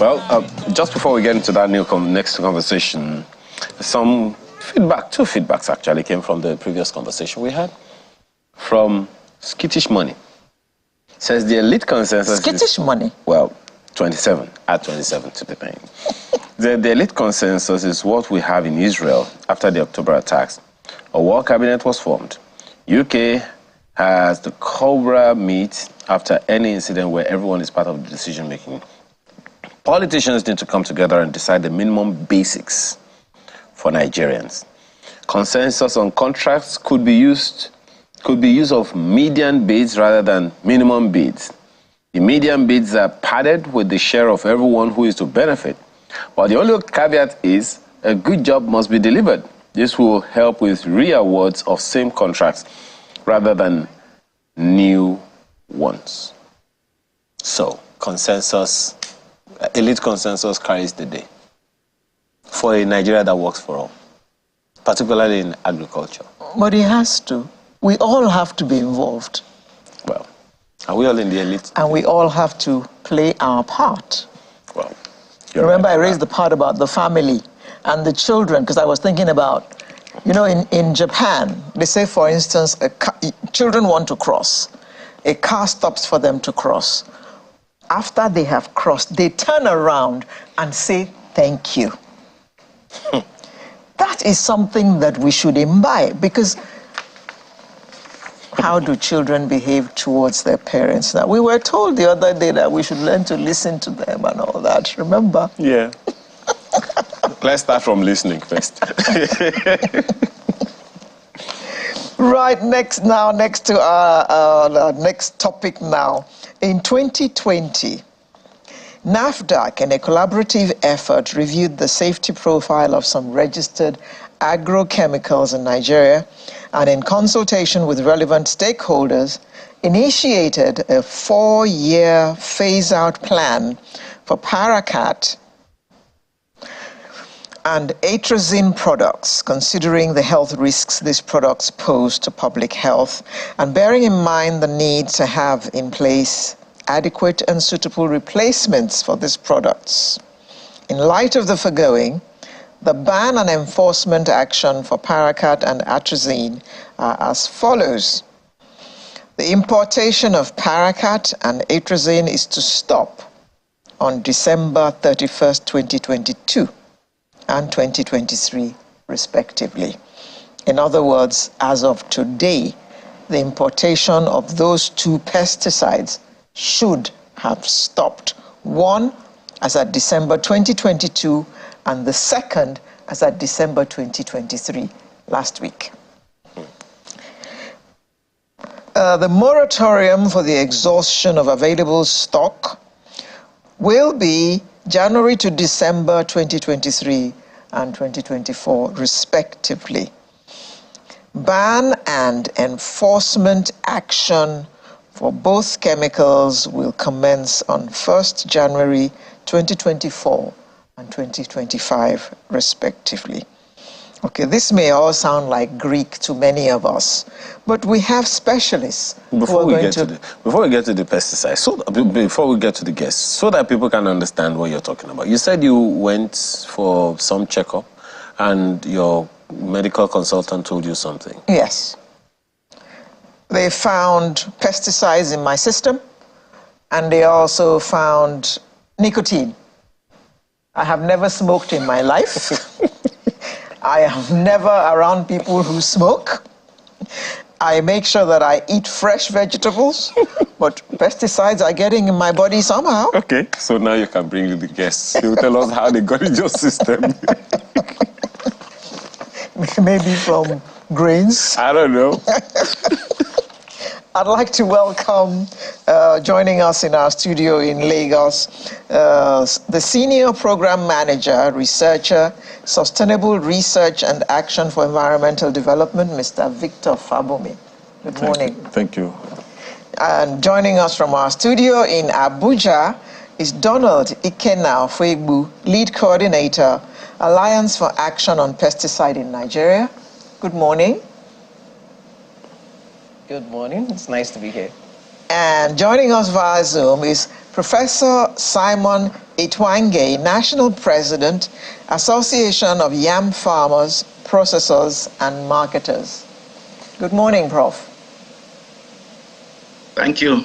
Well, just before we get into that next conversation, some feedback, two feedbacks actually came from the previous conversation we had. From Skittish Money. Says the elite consensus Skittish Money? Well, 27, add 27 to the thing. The elite consensus is what we have in Israel after the October attacks. A war cabinet was formed. UK has the Cobra meet after any incident where everyone is part of the decision-making. Politicians need to come together and decide the minimum basics for Nigerians. Consensus on contracts could be use of median bids rather than minimum bids. The median bids are padded with the share of everyone who is to benefit. But the only caveat is a good job must be delivered. This will help with re-awards of same contracts rather than new ones. So, consensus, elite consensus carries the day for a Nigeria that works for all, particularly in agriculture. But it has to. We all have to be involved. Well, are we all in the elite? And we all have to play our part. Well, remember I raised the part about the family and the children, because I was thinking about, you know, in Japan, they say, for instance, children want to cross. A car stops for them to cross. After they have crossed, they turn around and say, thank you. That is something that we should imbibe, because how do children behave towards their parents? Now, we were told the other day that we should learn to listen to them and all that, remember? Yeah. Let's start from listening first. Right, next to our next topic now. In 2020, NAFDAC, in a collaborative effort, reviewed the safety profile of some registered agrochemicals in Nigeria, and in consultation with relevant stakeholders, initiated a 4-year phase-out plan for Paraquat and atrazine products, considering the health risks these products pose to public health, and bearing in mind the need to have in place adequate and suitable replacements for these products. In light of the foregoing, the ban and enforcement action for Paraquat and atrazine are as follows. The importation of Paraquat and atrazine is to stop on December 31st, 2022 and 2023, respectively. In other words, as of today, the importation of those two pesticides should have stopped. One, as at December 2022, and the second as at December 2023, last week. The moratorium for the exhaustion of available stock will be January to December 2023 and 2024, respectively. Ban and enforcement action for both chemicals will commence on 1st January 2024 and 2025, respectively. Okay, this may all sound like Greek to many of us, but we have specialists. Before we get to the pesticides, before we get to the guests, so that people can understand what you're talking about. You said you went for some checkup and your medical consultant told you something. Yes. They found pesticides in my system, and they also found nicotine. I have never smoked in my life. I am never around people who smoke. I make sure that I eat fresh vegetables, but pesticides are getting in my body somehow. Okay, so now you can bring the guests. They'll tell us how they got in your system. Maybe from grains. I don't know. I'd like to welcome, joining us in our studio in Lagos, the Senior Program Manager, Researcher, Sustainable Research and Action for Environmental Development, Mr. Victor Fabumi. Good morning. Thank you. And joining us from our studio in Abuja is Donald Ikenna-Fuegbu, Lead Coordinator, Alliance for Action on Pesticide in Nigeria. Good morning. Good morning. It's nice to be here. And joining us via Zoom is Professor Simon Itwange, National President, Association of Yam Farmers, Processors and Marketers. Good morning, Prof. Thank you.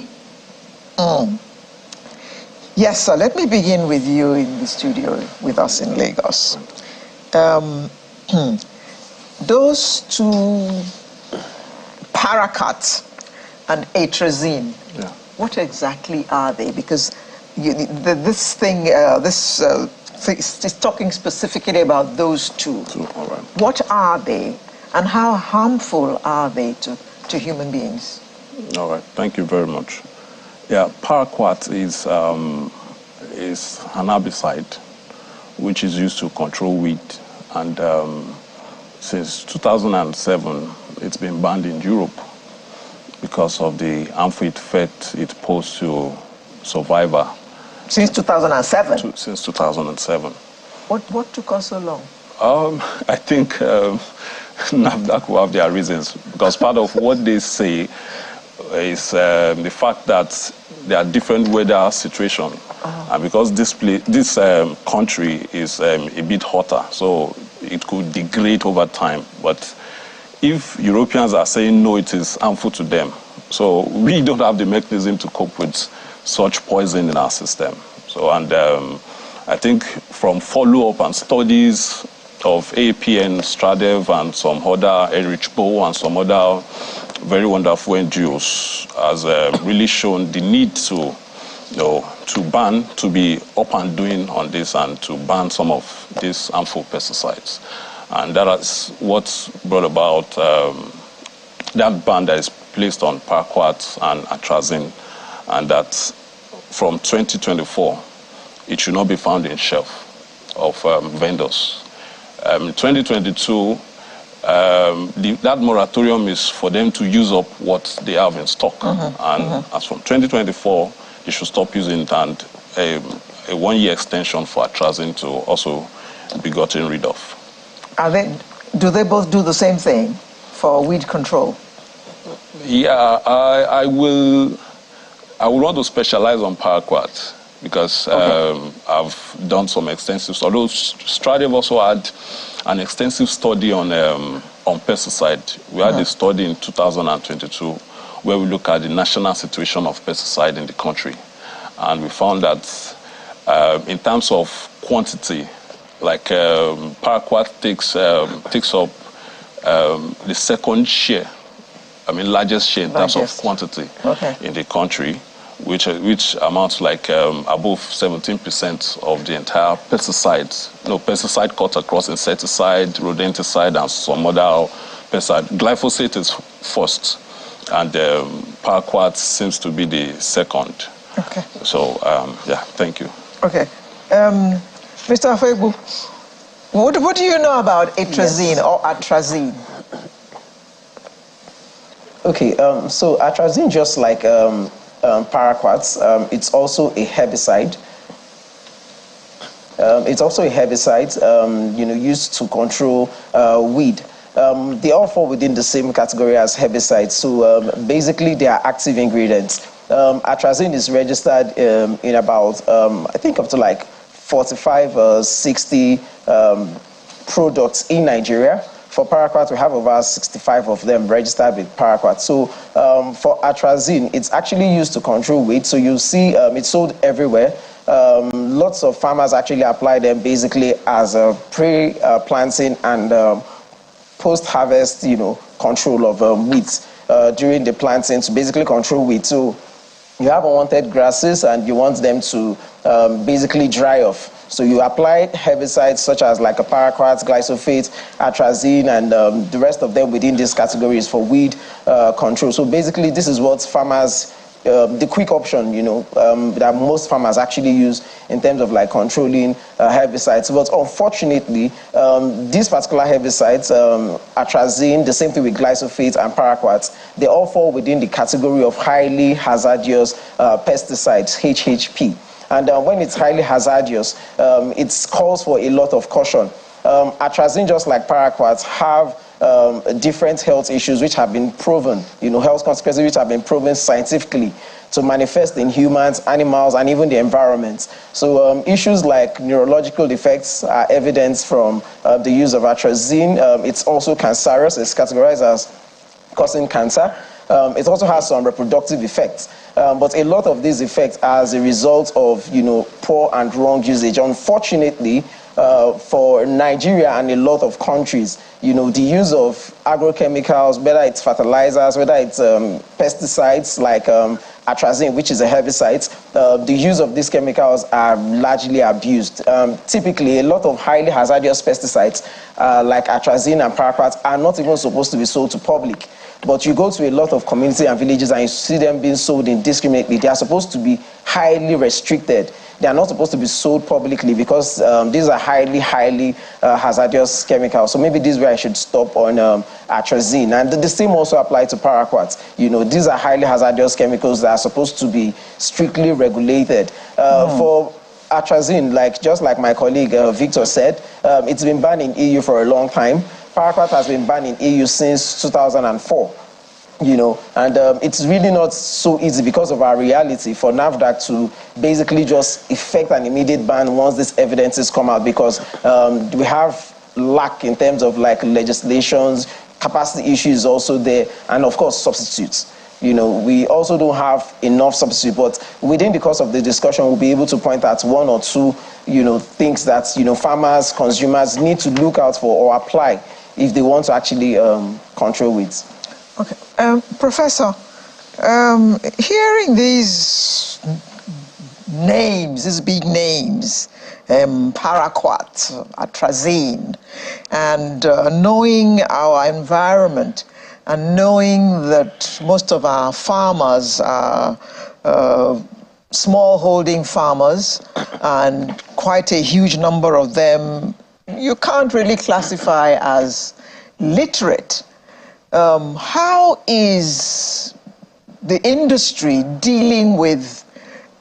Yes, sir. Let me begin with you in the studio with us in Lagos. Those two, paraquat and atrazine, what exactly are they? Because this is talking specifically about those two. All right. What are they, and how harmful are they to human beings? All right. Thank you very much. Yeah, paraquat is an herbicide which is used to control weed, and since 2007, it's been banned in Europe because of the harmful effect it posed to survivor. Since 2007? Since 2007. What took us so long? I think NAFDAC will have their reasons, because part of what they say is the fact that there are different weather situations. And because this country is a bit hotter, so it could degrade over time. But if Europeans are saying no, it is harmful to them. So we don't have the mechanism to cope with such poison in our system. So, and I think from follow-up and studies of APN, Stradev, and some other, Erich Bow, and some other very wonderful NGOs, has really shown the need to ban, to be up and doing on this, and to ban some of these harmful pesticides. And that is what brought about that ban that is placed on paraquat and atrazine, and that from 2024, it should not be found in shelf of vendors. In 2022, that moratorium is for them to use up what they have in stock. As from 2024, they should stop using it, and a 1-year extension for atrazine to also be gotten rid of. Do they both do the same thing for weed control? Yeah, I will want to specialize on paraquat, because I've done some extensive studies. Although Stradev also had an extensive study on pesticide. We had a study in 2022 where we look at the national situation of pesticide in the country. And we found that in terms of quantity, like paraquat takes up the second share, largest share in terms of quantity in the country, which amounts like above 17% of the entire pesticides. Pesticide cut across insecticide, rodenticide, and some other pesticide. Glyphosate is first, and paraquat seems to be the second. Okay. So, thank you. Okay. Mr. Afegbu, what do you know about atrazine or atrazine? Okay, so atrazine, just like paraquats, it's also a herbicide. It's also a herbicide, used to control weed. They all fall within the same category as herbicides. So basically, they are active ingredients. Atrazine is registered in about, I think, up to like 45 or 60 products in Nigeria. For paraquat, we have over 65 of them registered with paraquat. So for atrazine, it's actually used to control weed. So you see it's sold everywhere. Lots of farmers actually apply them basically as a pre-planting and post-harvest, control of weeds during the planting to basically control weeds. So you have unwanted grasses and you want them to basically dry off. So you apply herbicides such as like a paraquat, glyphosate, atrazine, and the rest of them within these categories for weed control. So basically, this is what farmers, the quick option, that most farmers actually use in terms of like controlling herbicides. But unfortunately, these particular herbicides, atrazine, the same thing with glyphosate and paraquat, they all fall within the category of highly hazardous pesticides, HHP. And when it's highly hazardous, it calls for a lot of caution. Atrazine, just like paraquat, have different health issues which have been proven, health consequences which have been proven scientifically to manifest in humans, animals, and even the environment. So issues like neurological defects are evidence from the use of atrazine. It's also cancerous. It's categorized as causing cancer. It also has some reproductive effects. But a lot of these effects are as a result of, poor and wrong usage. Unfortunately, for Nigeria and a lot of countries, the use of agrochemicals, whether it's fertilizers, whether it's pesticides like atrazine, which is a herbicide, the use of these chemicals are largely abused. Typically, a lot of highly hazardous pesticides like atrazine and paraquat are not even supposed to be sold to public. But you go to a lot of communities and villages and you see them being sold indiscriminately. They are supposed to be highly restricted. They are not supposed to be sold publicly because these are highly hazardous chemicals. So maybe this is where I should stop on atrazine. And the same also applies to paraquat. These are highly hazardous chemicals that are supposed to be strictly regulated. For atrazine, just like my colleague Victor said, it's been banned in EU for a long time. Paraquat has been banned in EU since 2004. And it's really not so easy because of our reality for NAFDAC to basically just effect an immediate ban once these evidences come out, because we have lack in terms of legislations, capacity issues also there, and of course substitutes. We also don't have enough substitutes, but within the course of the discussion, we'll be able to point out one or two, things that, farmers, consumers need to look out for or apply if they want to actually control weeds. Okay. Professor, hearing these names, these big names, paraquat, atrazine, and knowing our environment, and knowing that most of our farmers are small-holding farmers, and quite a huge number of them you can't really classify as literate. How is the industry dealing with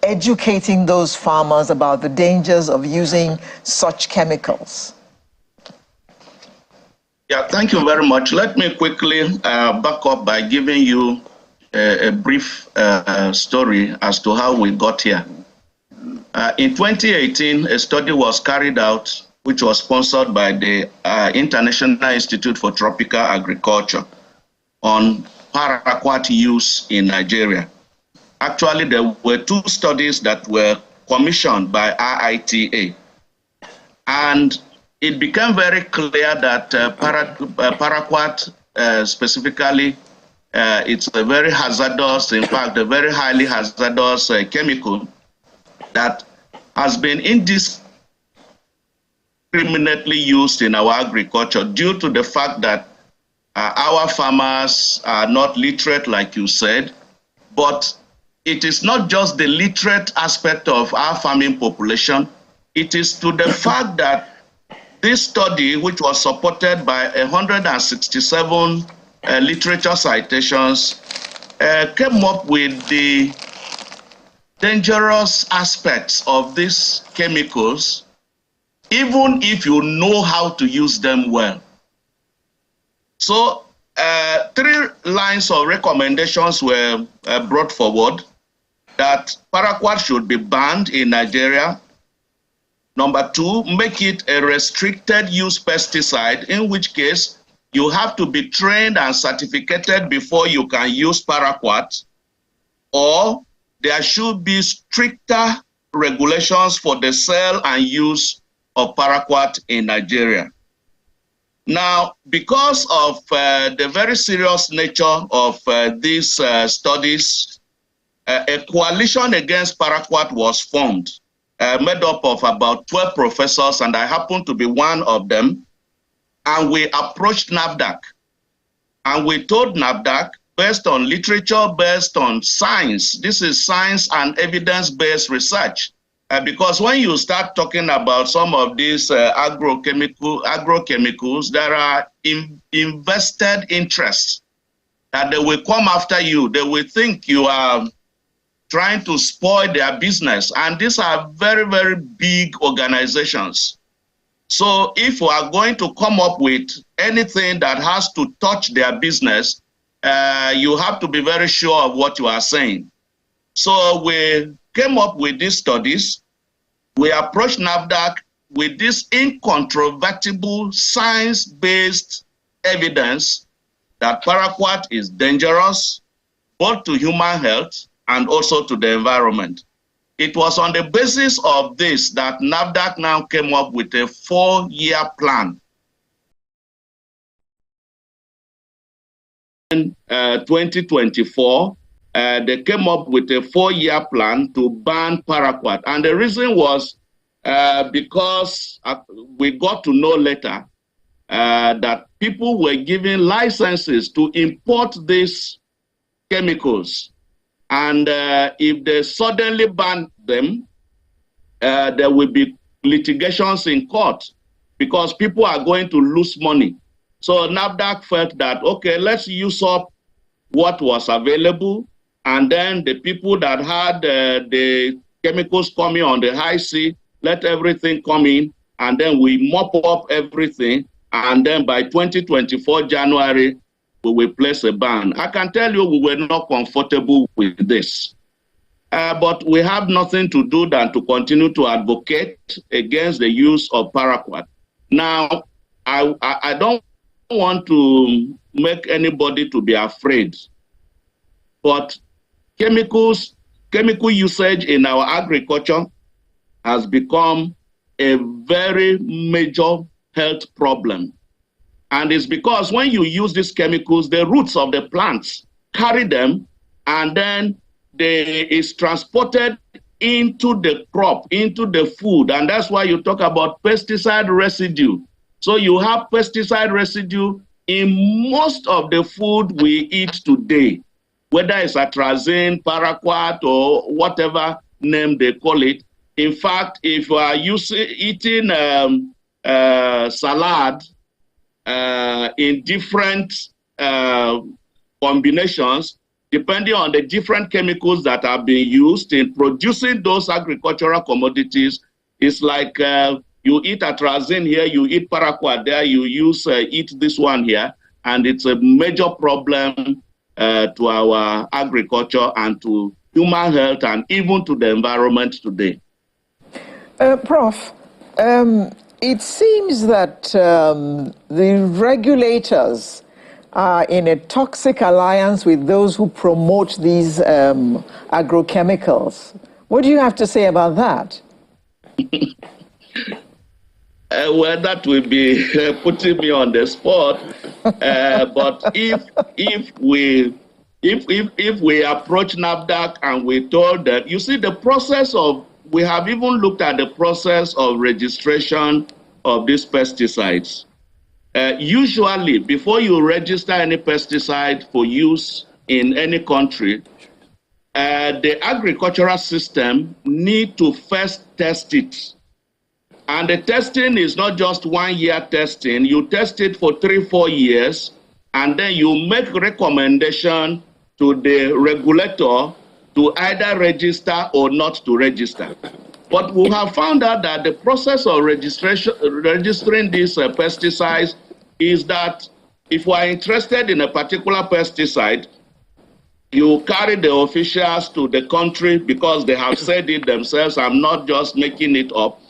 educating those farmers about the dangers of using such chemicals? Yeah, thank you very much. Let me quickly back up by giving you a brief story as to how we got here. In 2018, a study was carried out which was sponsored by the International Institute for Tropical Agriculture on paraquat use in Nigeria. Actually, there were two studies that were commissioned by IITA. And it became very clear that paraquat specifically, it's a very hazardous, in fact, a very highly hazardous chemical that has been indiscriminately used in our agriculture due to the fact that our farmers are not literate, like you said, but it is not just the literate aspect of our farming population. It is to the fact that this study, which was supported by 167 literature citations, came up with the dangerous aspects of these chemicals, even if you know how to use them well. So 3 lines of recommendations were brought forward: that paraquat should be banned in Nigeria. Number 2, make it a restricted use pesticide, in which case you have to be trained and certificated before you can use paraquat, or there should be stricter regulations for the sale and use of paraquat in Nigeria. Now, because of the very serious nature of these studies, a coalition against paraquat was formed, made up of about 12 professors, and I happen to be one of them. And we approached NAFDAC, and we told NAFDAC, based on literature, based on science, this is science and evidence-based research, because when you start talking about some of these agrochemicals, there are invested interests that they will come after you. They will think you are trying to spoil their business. And these are very, very big organizations. So if we are going to come up with anything that has to touch their business, you have to be very sure of what you are saying. So we came up with these studies. We approached NAFDAC with this incontrovertible science-based evidence that paraquat is dangerous both to human health and also to the environment. It was on the basis of this that NAFDAC now came up with a 4-year plan. In 2024, they came up with a 4-year plan to ban paraquat. And the reason was because we got to know later that people were given licenses to import these chemicals. And if they suddenly ban them, there will be litigations in court because people are going to lose money. So NAFDAC felt that, okay, let's use up what was available, and then the people that had the chemicals coming on the high sea, let everything come in, and then we mop up everything, and then by 2024 January, we will place a ban. I can tell you we were not comfortable with this. But we have nothing to do than to continue to advocate against the use of paraquat. Now, I don't want to make anybody to be afraid, but chemical usage in our agriculture has become a very major health problem. And it's because when you use these chemicals, the roots of the plants carry them, and then it's transported into the crop, into the food. And that's why you talk about pesticide residue. So you have pesticide residue in most of the food we eat today, whether it's atrazine, paraquat, or whatever name they call it. In fact, if you are eating salad in different combinations, depending on the different chemicals that are being used in producing those agricultural commodities, it's like you eat atrazine here, you eat paraquat there, you eat this one here, and it's a major problem to our agriculture and to human health and even to the environment today. Prof, it seems that the regulators are in a toxic alliance with those who promote these agrochemicals. What do you have to say about that? Well, that will be putting me on the spot. But if we approach NAFDAC and we told them, you see, the process of, we have even looked at the process of registration of these pesticides. Usually, before you register any pesticide for use in any country, the agricultural system need to first test it. And the testing is not just 1 year testing. You test it for 3-4 years, and then you make recommendation to the regulator to either register or not to register. But we have found out that the process of registering these pesticides is that if we are interested in a particular pesticide, you carry the officials to the country because they have said it themselves. I'm not just making it up.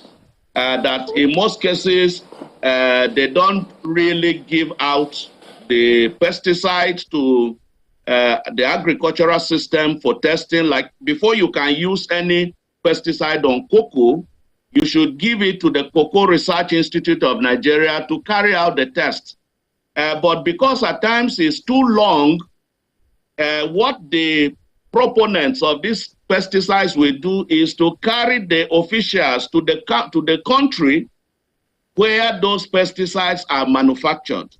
That in most cases, they don't really give out the pesticides to the agricultural system for testing. Like before you can use any pesticide on cocoa, you should give it to the Cocoa Research Institute of Nigeria to carry out the test. But because at times it's too long, what the proponents of these pesticides will do is to carry the officials to the country where those pesticides are manufactured.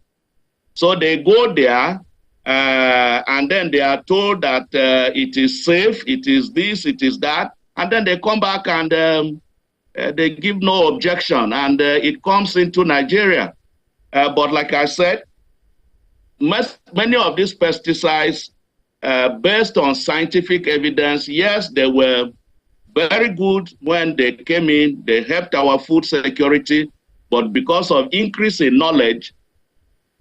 So they go there, and then they are told that it is safe, it is this, it is that, and then they come back and they give no objection, and it comes into Nigeria. But like I said, many of these pesticides, based on scientific evidence, yes, they were very good when they came in. They helped our food security. But because of increase in knowledge,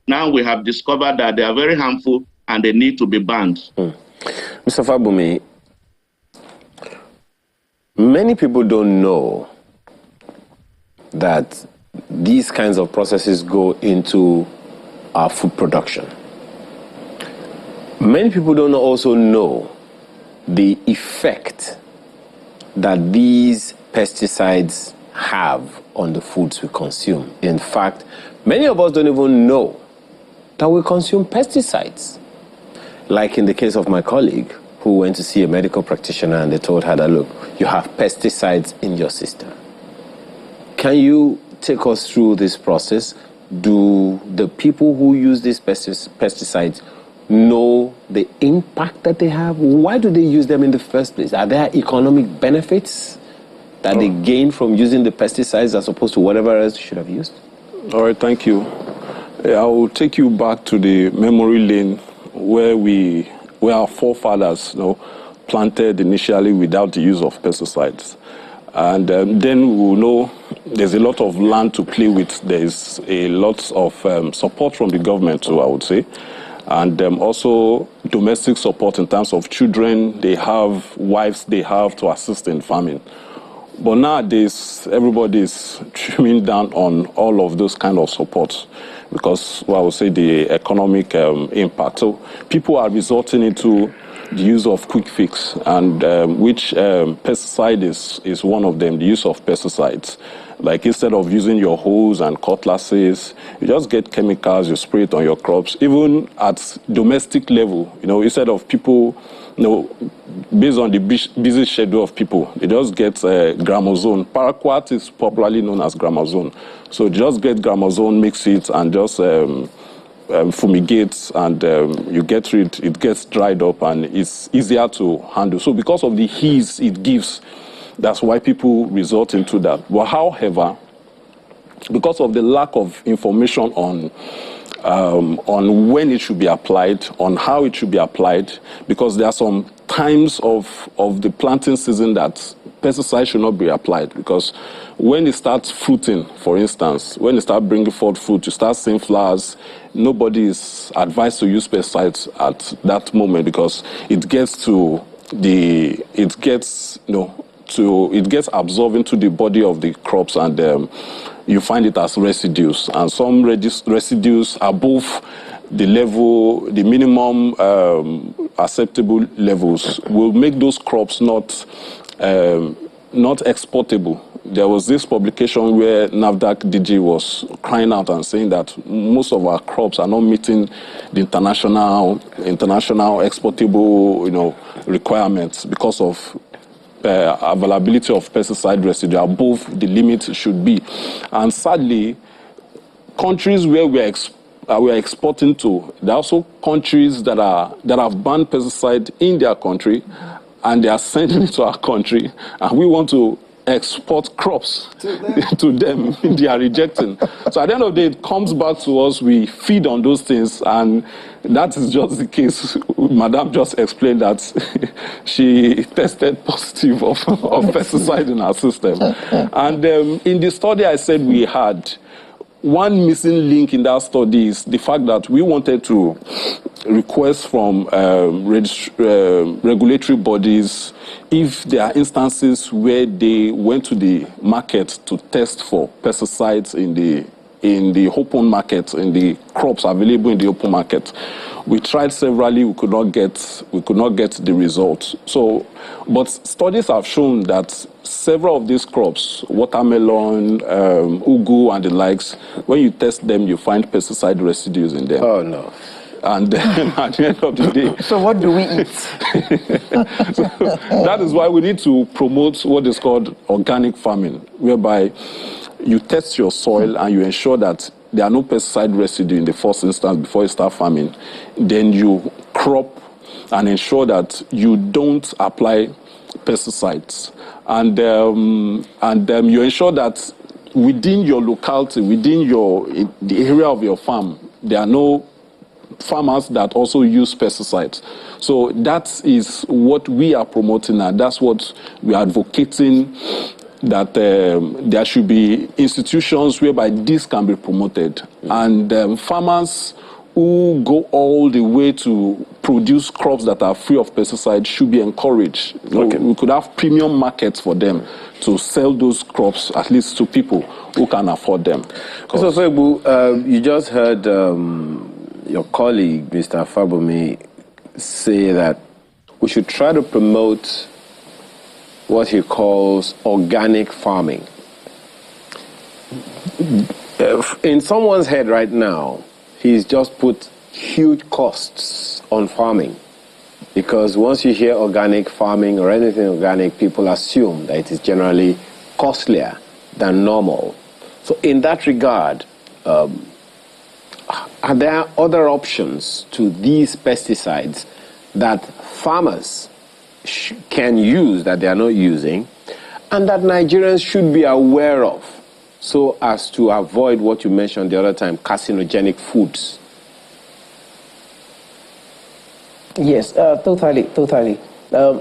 now we have discovered that they are very harmful and they need to be banned. Mr. Fabumi, Many people don't know that these kinds of processes go into our food production. Many people don't also know the effect that these pesticides have on the foods we consume. In fact, many of us don't even know that we consume pesticides. Like in the case of my colleague who went to see a medical practitioner and they told her that, look, you have pesticides in your system. Can you take us through this process? Do the people who use these pesticides know the impact that they have? Why do they use them in the first place? Are there economic benefits that they gain from using the pesticides as opposed to whatever else you should have used? All right, thank you. I will take you back to the memory lane where our forefathers planted initially without the use of pesticides. And then we will know there's a lot of land to play with. There's a lot of support from the government too, I would say. And also domestic support in terms of children they have, wives they have to assist in farming. But nowadays, everybody is trimming down on all of those kind of support because, well, I would say the economic impact. So people are resorting into the use of quick fix, and which pesticide is one of them, the use of pesticides. Like instead of using your hose and cutlasses, you just get chemicals, you spray it on your crops. Even at domestic level, instead of people, based on the busy schedule of people, they just get gramazone. Paraquat is popularly known as gramazone. So just get gramazone, mix it, and just fumigate, and you get rid. It gets dried up, and it's easier to handle. So because of the ease it gives, that's why people resort into that. But however, because of the lack of information on when it should be applied, on how it should be applied, because there are some times of the planting season that pesticides should not be applied, because when it starts fruiting, for instance, when it starts bringing forth fruit, you start seeing flowers, nobody is advised to use pesticides at that moment, because it gets absorbed into the body of the crops, and you find it as residues, and some residues above the level, the minimum acceptable levels, will make those crops not exportable. There was this publication where NAFDAC DG was crying out and saying that most of our crops are not meeting the international exportable, requirements because of availability of pesticide residue above the limit it should be. And sadly, countries where we are exporting to, there are also countries that have banned pesticide in their country, and they are sending it to our country, and we want to export crops to them. They are rejecting. So at the end of the day, it comes back to us. We feed on those things, and that is just the case. Madam just explained that she tested positive of pesticide in her system. And in the study I said we had, one missing link in that study is the fact that we wanted to request from regulatory bodies if there are instances where they went to the market to test for pesticides in the open market, in the crops available in the open market. We tried severally, we could not get the results. So, but studies have shown that several of these crops, watermelon, ugu, and the likes, when you test them, you find pesticide residues in them. Oh no. And at the end of the day... So what do we eat? So that is why we need to promote what is called organic farming, whereby you test your soil and you ensure that there are no pesticide residue in the first instance before you start farming. Then you crop and ensure that you don't apply pesticides. And you ensure that within your locality, within the area of your farm, there are no farmers that also use pesticides. So that is what we are promoting, and that's what we are advocating, that there should be institutions whereby this can be promoted. And farmers who go all the way to produce crops that are free of pesticides should be encouraged. Okay. We could have premium markets for them to sell those crops, at least to people who can afford them. So, you just heard your colleague, Mr. Fabumi, say that we should try to promote what he calls organic farming. In someone's head right now, he's just put huge costs on farming, because once you hear organic farming or anything organic, people assume that it is generally costlier than normal. So in that regard, are there other options to these pesticides that farmers can use that they are not using, and that Nigerians should be aware of, so as to avoid what you mentioned the other time, carcinogenic foods? Yes, totally.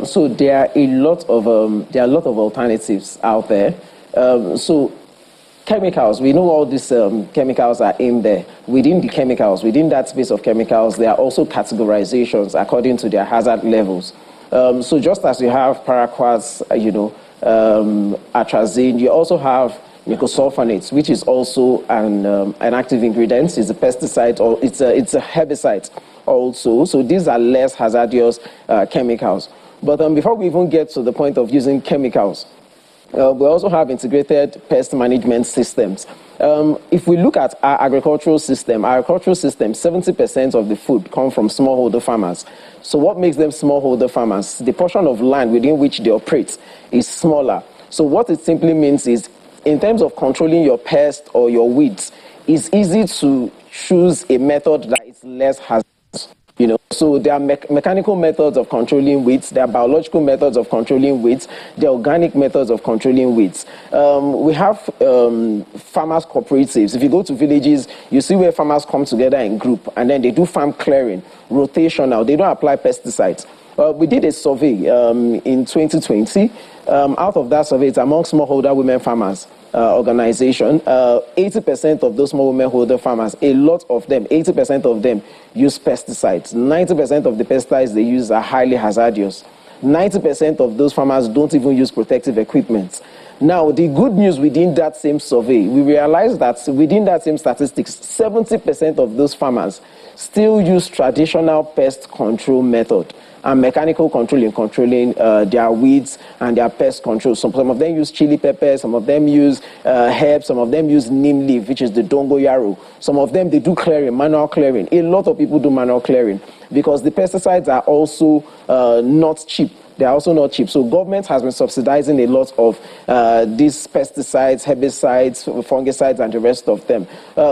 So there are a lot of alternatives out there. So chemicals, we know all these chemicals are in there. Within the chemicals, within that space of chemicals, there are also categorizations according to their hazard levels. So just as you have paraquats, atrazine, you also have nicosulfonates, which is also an active ingredient. It's a pesticide, or it's a herbicide also. So these are less hazardous chemicals. But before we even get to the point of using chemicals, we also have integrated pest management systems. If we look at our agricultural system, 70% of the food comes from smallholder farmers. So what makes them smallholder farmers? The portion of land within which they operate is smaller. So what it simply means is, in terms of controlling your pest or your weeds, it's easy to choose a method that is less hazardous. So there are mechanical methods of controlling weeds, there are biological methods of controlling weeds, there are organic methods of controlling weeds. We have farmers' cooperatives. If you go to villages, you see where farmers come together in group, and then they do farm clearing, rotational. They don't apply pesticides. We did a survey in 2020. Out of that survey, it's among smallholder women farmers organization. 80% of those small women-holder farmers, a lot of them, 80% of them use pesticides. 90% of the pesticides they use are highly hazardous. 90% of those farmers don't even use protective equipment. Now, the good news within that same survey, we realized that within that same statistics, 70% of those farmers still use traditional pest control method and mechanical control in controlling their weeds and their pest control. Some of them use chili pepper, some of them use herbs, some of them use neem leaf, which is the dongoyaro. Some of them, they do clearing, manual clearing. A lot of people do manual clearing because the pesticides are also not cheap. They are also not cheap. So government has been subsidizing a lot of these pesticides, herbicides, fungicides, and the rest of them.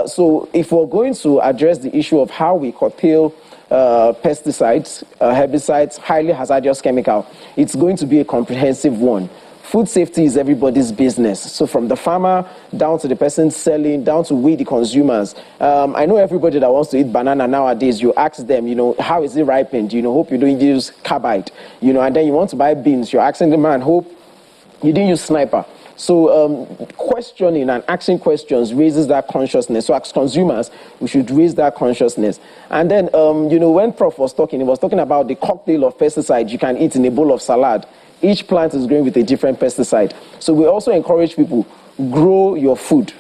So if we're going to address the issue of how we curtail pesticides, herbicides, highly hazardous chemical, it's going to be a comprehensive one. Food safety is everybody's business. So from the farmer down to the person selling, down to we, the consumers. I know everybody that wants to eat banana nowadays, you ask them, how is it ripened? Hope you don't use carbide. And then you want to buy beans, you're asking the man, hope you didn't use sniper. So questioning and asking questions raises that consciousness. So as consumers, we should raise that consciousness. And then, when Prof was talking, he was talking about the cocktail of pesticides you can eat in a bowl of salad. Each plant is growing with a different pesticide. So we also encourage people, grow your food.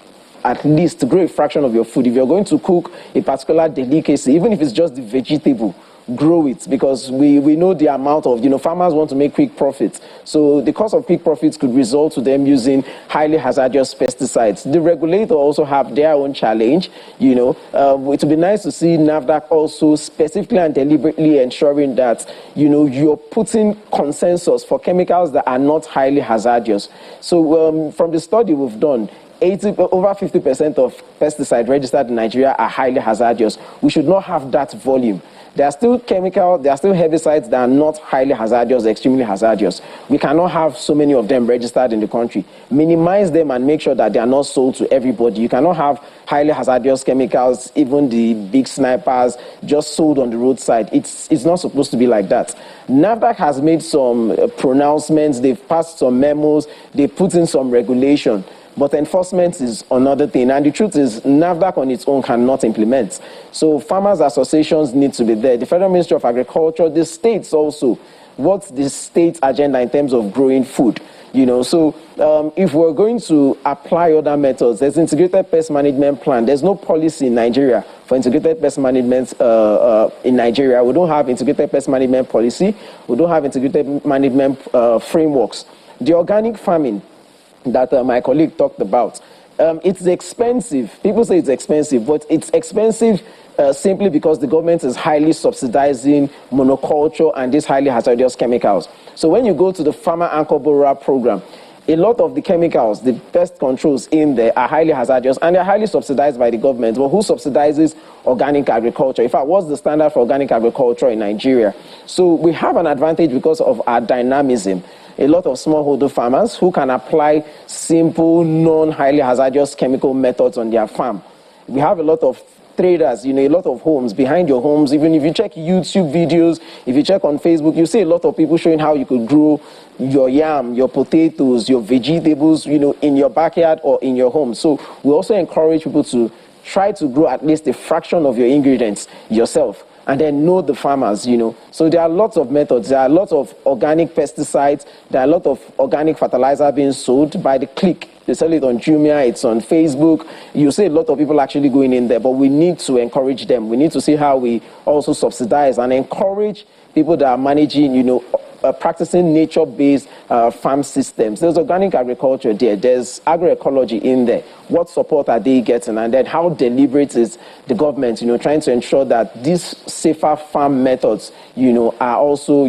At least grow a fraction of your food. If you're going to cook a particular delicacy, even if it's just the vegetable, grow it, because we know the amount of, farmers want to make quick profits. So the cost of quick profits could result to them using highly hazardous pesticides. The regulator also have their own challenge. It would be nice to see NAFDAC also specifically and deliberately ensuring that, you're putting consensus for chemicals that are not highly hazardous. So from the study we've done, over 50% of pesticides registered in Nigeria are highly hazardous. We should not have that volume. There are still herbicides that are not highly hazardous, extremely hazardous. We cannot have so many of them registered in the country. Minimize them and make sure that they are not sold to everybody. You cannot have highly hazardous chemicals, even the big snipers, just sold on the roadside. It's not supposed to be like that. NAFDAC has made some pronouncements. They've passed some memos. They put in some regulation. but enforcement is another thing. And the truth is, NAFDAC on its own cannot implement. So farmers' associations need to be there. The Federal Ministry of Agriculture, the states also. What's the state's agenda in terms of growing food? So if we're going to apply other methods, there's integrated pest management plan. There's no policy in Nigeria for integrated pest management in Nigeria. We don't have integrated pest management policy. We don't have integrated management frameworks. The organic farming that my colleague talked about, it's expensive. People say it's expensive, but it's expensive simply because the government is highly subsidizing monoculture and these highly hazardous chemicals. So when you go to the Farmer Anchor Borrower program, a lot of the chemicals, the pest controls in there are highly hazardous and they're highly subsidized by the government. But who subsidizes organic agriculture? In fact, what's the standard for organic agriculture in Nigeria? So we have an advantage because of our dynamism. A lot of smallholder farmers who can apply simple, non-highly hazardous chemical methods on their farm. We have a lot of traders, a lot of homes, behind your homes. Even if you check YouTube videos, if you check on Facebook, you see a lot of people showing how you could grow your yam, your potatoes, your vegetables, in your backyard or in your home. So we also encourage people to try to grow at least a fraction of your ingredients yourself. And then know the farmers, So there are lots of methods. There are lots of organic pesticides. There are a lot of organic fertilizer being sold by the click. They sell it on Jumia, it's on Facebook. You see a lot of people actually going in there, but we need to encourage them. We need to see how we also subsidize and encourage people that are managing, practicing nature-based farm systems. There's organic agriculture there. There's agroecology in there. What support are they getting? And then how deliberate is the government, trying to ensure that these safer farm methods, are also,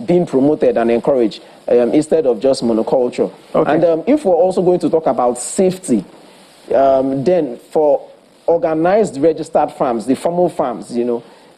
being promoted and encouraged instead of just monoculture. Okay. And if we're also going to talk about safety, then for organized registered farms, the formal farms,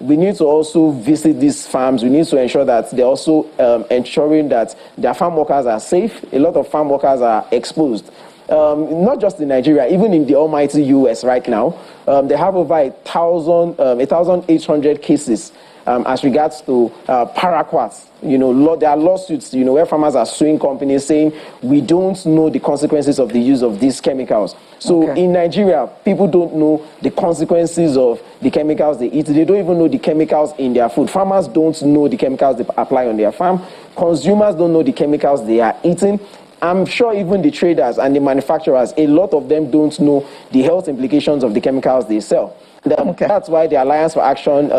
we need to also visit these farms. We need to ensure that they're also ensuring that their farm workers are safe. A lot of farm workers are exposed. Not just in Nigeria, even in the almighty US right now, they have over 1,800 cases as regards to paraquats. There are lawsuits, where farmers are suing companies saying we don't know the consequences of the use of these chemicals. So in Nigeria, people don't know the consequences of the chemicals they eat. They don't even know the chemicals in their food. Farmers don't know the chemicals they apply on their farm. Consumers don't know the chemicals they are eating. I'm sure even the traders and the manufacturers, a lot of them don't know the health implications of the chemicals they sell. That's why the Alliance for Action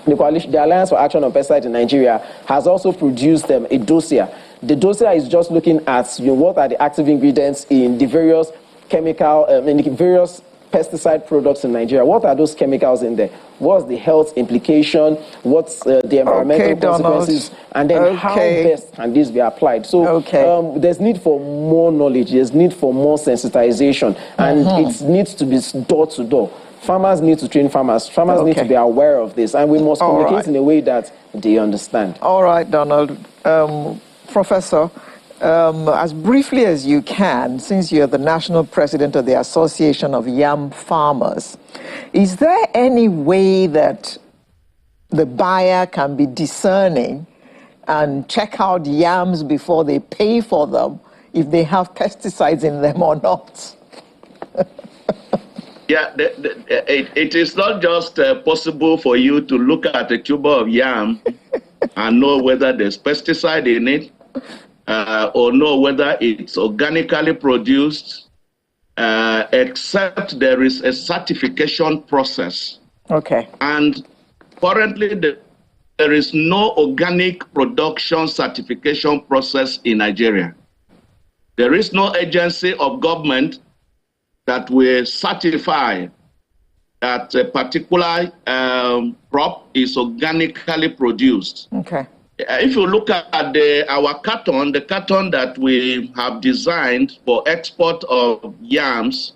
the Alliance for Action on Pesticides in Nigeria has also produced a dossier. The dossier is just looking at what are the active ingredients in the various various pesticide products in Nigeria. What are those chemicals in there? What's the health implication? What's the environmental consequences? And then how best can this be applied? So there's need for more knowledge. There's need for more sensitization. And it needs to be door to door. Farmers need to train farmers. Farmers need to be aware of this. And we must communicate in a way that they understand. All right, Donald. Professor, as briefly as you can, since you're the national president of the Association of Yam Farmers, is there any way that the buyer can be discerning and check out yams before they pay for them if they have pesticides in them or not? Yeah, it is not just possible for you to look at a tuber of yam and know whether there's pesticide in it or know whether it's organically produced, except there is a certification process. Okay. And currently, there is no organic production certification process in Nigeria. There is no agency of government that will certify that a particular crop is organically produced. Okay. If you look at our carton, the carton that we have designed for export of yams,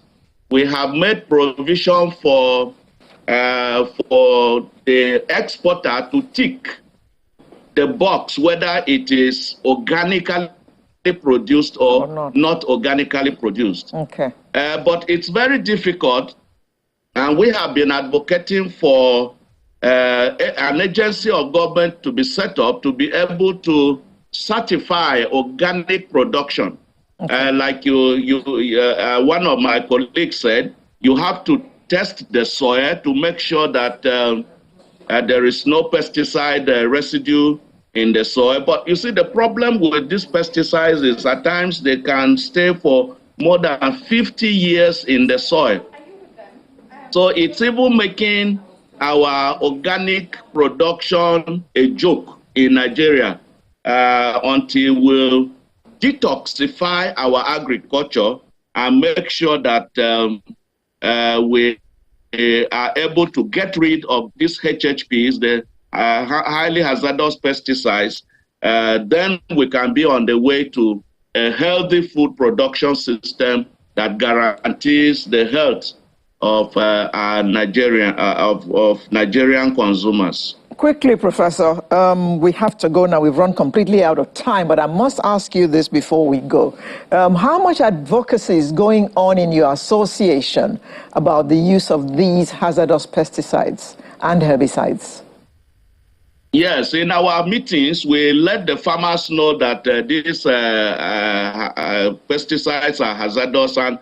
we have made provision for the exporter to tick the box whether it is organically produced or not organically produced. Okay. But it's very difficult, and we have been advocating for an agency of government to be set up to be able to certify organic production. Okay. Like one of my colleagues said, you have to test the soil to make sure that there is no pesticide residue in the soil. But you see, the problem with these pesticides is at times they can stay for more than 50 years in the soil. So it's even making our organic production a joke in Nigeria until we detoxify our agriculture and make sure that we are able to get rid of these HHPs, the highly hazardous pesticides. Then we can be on the way to a healthy food production system that guarantees the health of Nigerian consumers. Quickly, Professor, we have to go now. We've run completely out of time, but I must ask you this before we go. How much advocacy is going on in your association about the use of these hazardous pesticides and herbicides? Yes, in our meetings, we let the farmers know that these pesticides are hazardous, and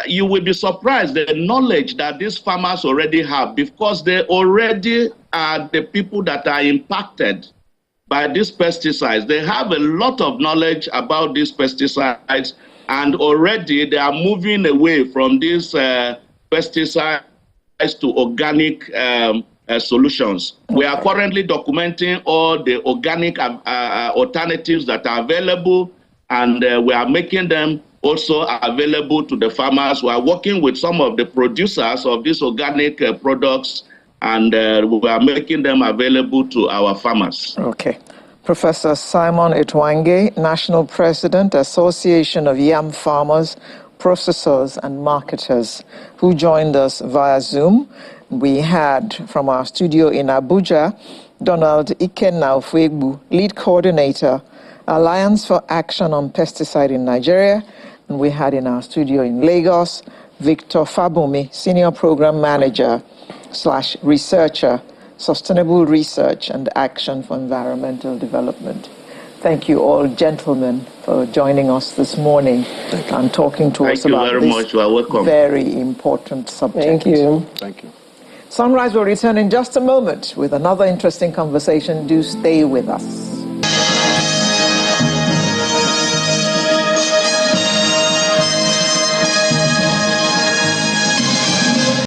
you will be surprised the knowledge that these farmers already have, because they already are the people that are impacted by these pesticides. They have a lot of knowledge about these pesticides, and already they are moving away from these pesticides to organic solutions. We are currently documenting all the organic alternatives that are available, and we are making them also available to the farmers. We are working with some of the producers of these organic products, and we are making them available to our farmers. Okay. Professor Simon Etwange, National President, Association of Yam Farmers, Processors and Marketers, who joined us via Zoom. We had from our studio in Abuja, Donald Ikenna-Ofegbu, Lead Coordinator, Alliance for Action on Pesticide in Nigeria. And we had in our studio in Lagos, Victor Fabumi, Senior Program Manager / Researcher, Sustainable Research and Action for Environmental Development. Thank you all, gentlemen, for joining us this morning and talking to us about this very important subject. Thank you. Thank you. Sunrise will return in just a moment with another interesting conversation. Do stay with us.